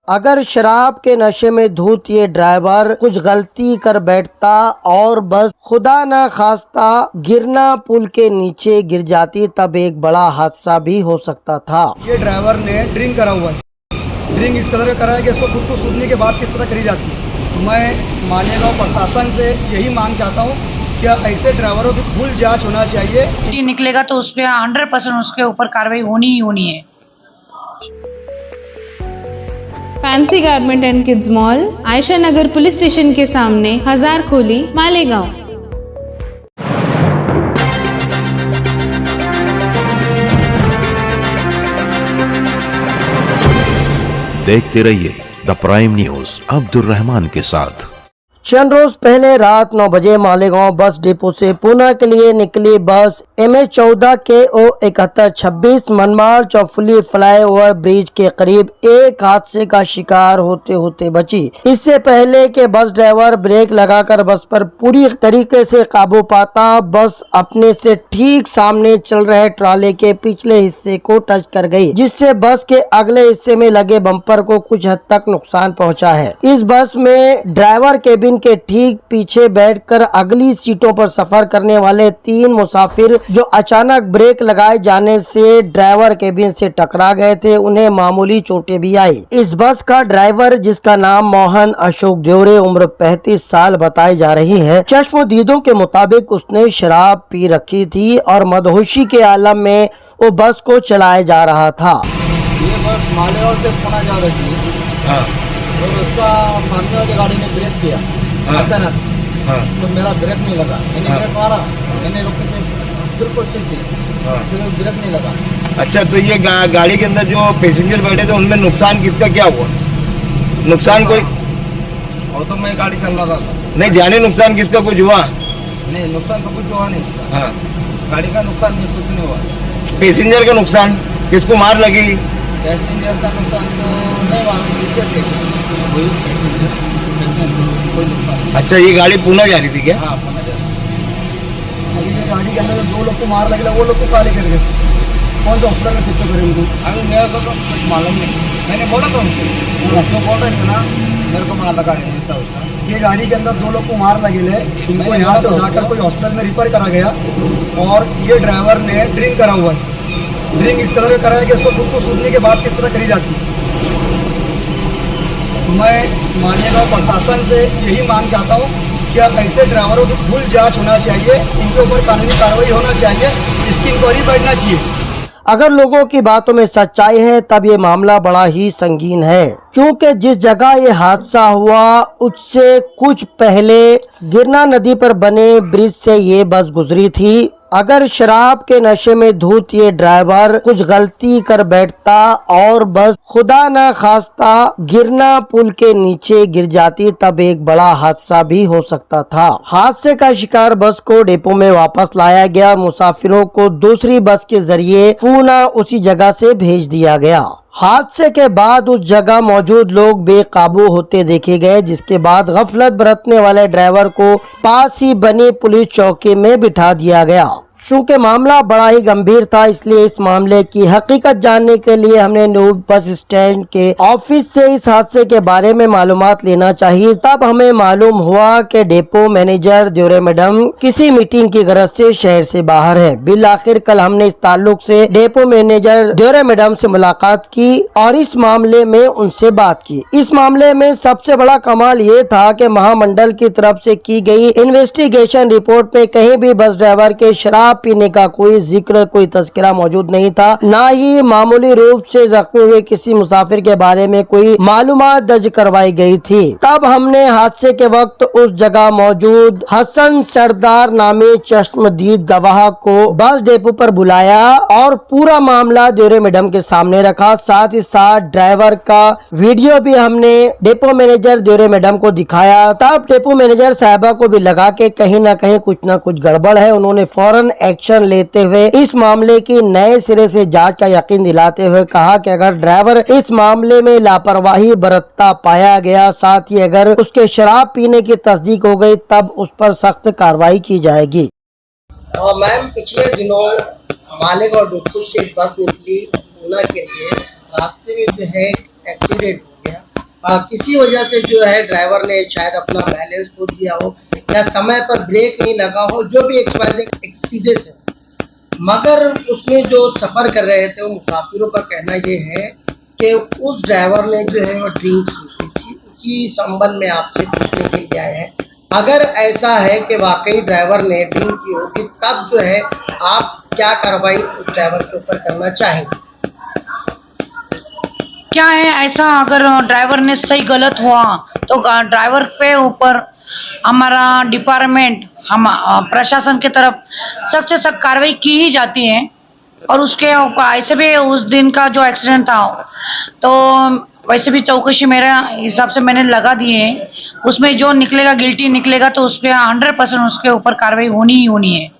अगर शराब के नशे में धुत ये ड्राइवर कुछ गलती कर बैठता और बस खुदा न खास्ता गिरना पुल के नीचे गिर जाती, तब एक बड़ा हादसा भी हो सकता था। ये ड्राइवर ने ड्रिंक करा हुआ है। ड्रिंक इस कदर करा है कि इसको खुद को सूझने के बाद किस तरह करी जाती है। मैं मालेगांव प्रशासन से यही मांग चाहता हूँ कि ऐसे ड्राइवरों की फुल जांच होना चाहिए। निकलेगा तो उस पर 100% उसके ऊपर कार्रवाई होनी ही होनी है। Fancy garment and kids mall, Ayesha Nagar police station के सामने, हजार खोली, मालेगांव। देखते रहिए the prime news Abdul Rahman के साथ। चंद रोज पहले रात 9 बजे मालेगांव बस डिपो से पुणे के लिए निकली बस MH14 KO 7126 Manmad Chauphuli flyover bridge के करीब एक हादसे का शिकार होते होते बची। इससे पहले के बस ड्राइवर ब्रेक लगाकर बस पर पूरी तरीके से काबू पाता, बस अपने से ठीक सामने चल रहे ट्राले के पिछले हिस्से को टच कर गई, जिससे बस के अगले हिस्से में लगे बम्पर को कुछ हद तक नुकसान पहुंचा है। इस बस में ड्राइवर केबिन के ठीक पीछे बैठकर अगली सीटों पर सफर करने वाले 3 मुसाफिर जो अचानक ब्रेक लगाए जाने से ड्राइवर केबिन से टकरा गए थे, उन्हें मामूली चोटें भी आई। इस बस का ड्राइवर, जिसका नाम मोहन अशोक देवरे, उम्र 35 साल बताई जा रही है, चश्मदीदों के मुताबिक उसने शराब पी रखी थी और मदहोशी के आलम में वो बस को चलाया जा रहा था। ये बस मालेगांव से पुणे जा रही थी। हाँ। तो उसका सामने वाली गाड़ी ने ब्रेक किया अचानक। तो मेरा ब्रेक नहीं लगा, मैंने ब्रेक मारा, मैंने रुके थे बिल्कुल ठीक थी, फिर ब्रेक नहीं लगा। अच्छा, तो ये गाड़ी के अंदर जो पैसेंजर बैठे थे उनमें नुकसान किसका क्या हुआ? नुकसान कोई? और तो मैं गाड़ी चला रहा था। नहीं, जाने नुकसान किसका कुछ हुआ? नहीं, नुकसान तो कुछ हुआ नहीं। हाँ। गाड़ी का नुकसान नहीं, कुछ नहीं हुआ। पैसेंजर का नुकसान, किसको मार लगी? पैसेंजर का नुकसान तो नहीं हुआ, पीछे थे कोई पैसेंजर, कोई नुकसान। अच्छा, ये गाड़ी पुणे जा रही थी क्या? हाँ, पुणे जा रही थी। अभी ये गाड़ी के अंदर जो 2 लोग को मार लगे, वो लोग को काले कर गए, कौन सा हॉस्पिटल में शिफ्ट करें उनको? अभी मेरे को तो कुछ मालूम नहीं, मैंने बोला था उनको, जो बोल रहे थे ना मेरे को मार लगा है ऐसा वैसा। ये गाड़ी के अंदर 2 लोग को मार लगे, इनको यहाँ से उठाकर कोई हॉस्पिटल में रिफर करा गया। और ये ड्राइवर ने ड्रिंक करा हुआ है। ड्रिंक इस कदर करा है कि इसको खुद को सूझने के बाद किस तरह करी जाती है। मैं मालेगांव प्रशासन से यही मांग चाहता हूँ कि ऐसे ड्राइवरों की फुल जांच होना चाहिए, इनके ऊपर कानूनी कार्रवाई होना चाहिए, इसकी इंक्वायरी बैठना चाहिए। अगर लोगों की बातों में सच्चाई है तब ये मामला बड़ा ही संगीन है, क्योंकि जिस जगह ये हादसा हुआ उससे कुछ पहले गिरना नदी पर बने ब्रिज से ये बस गुजरी थी। अगर शराब के नशे में धुत ये ड्राइवर कुछ गलती कर बैठता और बस खुदा न खास्ता गिरना पुल के नीचे गिर जाती, तब एक बड़ा हादसा भी हो सकता था। हादसे का शिकार बस को डिपो में वापस लाया गया, मुसाफिरों को दूसरी बस के जरिए पुणे उसी जगह से भेज दिया गया। हादसे के बाद उस जगह मौजूद लोग बेकाबू होते देखे गए, जिसके बाद गफलत बरतने वाले ड्राइवर को पास ही बनी पुलिस चौकी में बिठा दिया गया। चूँकि मामला बड़ा ही गंभीर था, इसलिए इस मामले की हकीकत जानने के लिए हमने न्यू बस स्टैंड के ऑफिस से इस हादसे के बारे में मालूमात लेना चाहिए। तब हमें मालूम हुआ कि डिपो मैनेजर देवरे मैडम किसी मीटिंग की गरज से शहर से बाहर है। बिल आखिर कल हमने इस ताल्लुक से डिपो मैनेजर देवरे मैडम से मुलाकात की और इस मामले में उनसे बात की। इस मामले में सबसे बड़ा कमाल ये था कि महामंडल की तरफ से की गई इन्वेस्टिगेशन रिपोर्ट में कहीं भी बस ड्राइवर के शराब पीने का कोई जिक्र, कोई तस्करा मौजूद नहीं था। ना ही मामूली रूप से जख्मी हुए किसी मुसाफिर के बारे में कोई मालूमात दर्ज करवाई गई थी। तब हमने हादसे के वक्त उस जगह मौजूद हसन सरदार नामी चश्मदीद गवाह को बस डिपो पर बुलाया और पूरा मामला देवरे मैडम के सामने रखा। साथ ही साथ ड्राइवर का वीडियो भी हमने डिपो मैनेजर देवरे मैडम को दिखाया। तब डिपो मैनेजर साहबा को भी लगा कि कहीं ना कहीं कुछ ना कुछ गड़बड़ है। उन्होंने फौरन एक्शन लेते हुए इस मामले की नए सिरे से जांच का यकीन दिलाते हुए कहा कि अगर ड्राइवर इस मामले में लापरवाही बरतता पाया गया, साथ ही अगर उसके शराब पीने की तस्दीक हो गई, तब उस पर सख्त कार्रवाई की जाएगी। मैम, पिछले दिनों मालेगांव डिपो से बस निकली पुणे के लिए, रास्ते में जो है एक्सीडेंट हो गया। किसी वजह से जो है ड्राइवर ने शायद अपना बैलेंस खो दिया हो या समय पर ब्रेक नहीं लगा हो, जो भी एक्सपीरियंस है, मगर उसमें जो सफ़र कर रहे थे उन मुसाफिरों का कहना ये है कि उस ड्राइवर ने जो है वो ड्रिंक की थी। उसी संबंध में आपसे पूछने के लिए आए हैं, अगर ऐसा है कि वाकई ड्राइवर ने ड्रिंक की होगी तब जो है आप क्या कार्रवाई उस ड्राइवर के ऊपर करना चाहेंगे? क्या है ऐसा, अगर ड्राइवर ने सही गलत हुआ तो ड्राइवर पे ऊपर हमारा डिपार्टमेंट, हम प्रशासन की तरफ सख्त से सख्त कार्रवाई की ही जाती है। और उसके ऊपर ऐसे भी उस दिन का जो एक्सीडेंट था तो वैसे भी चौकसी मेरे हिसाब से मैंने लगा दी है, उसमें जो निकलेगा गिल्टी निकलेगा तो उस पर 100% उसके ऊपर कार्रवाई होनी ही होनी है।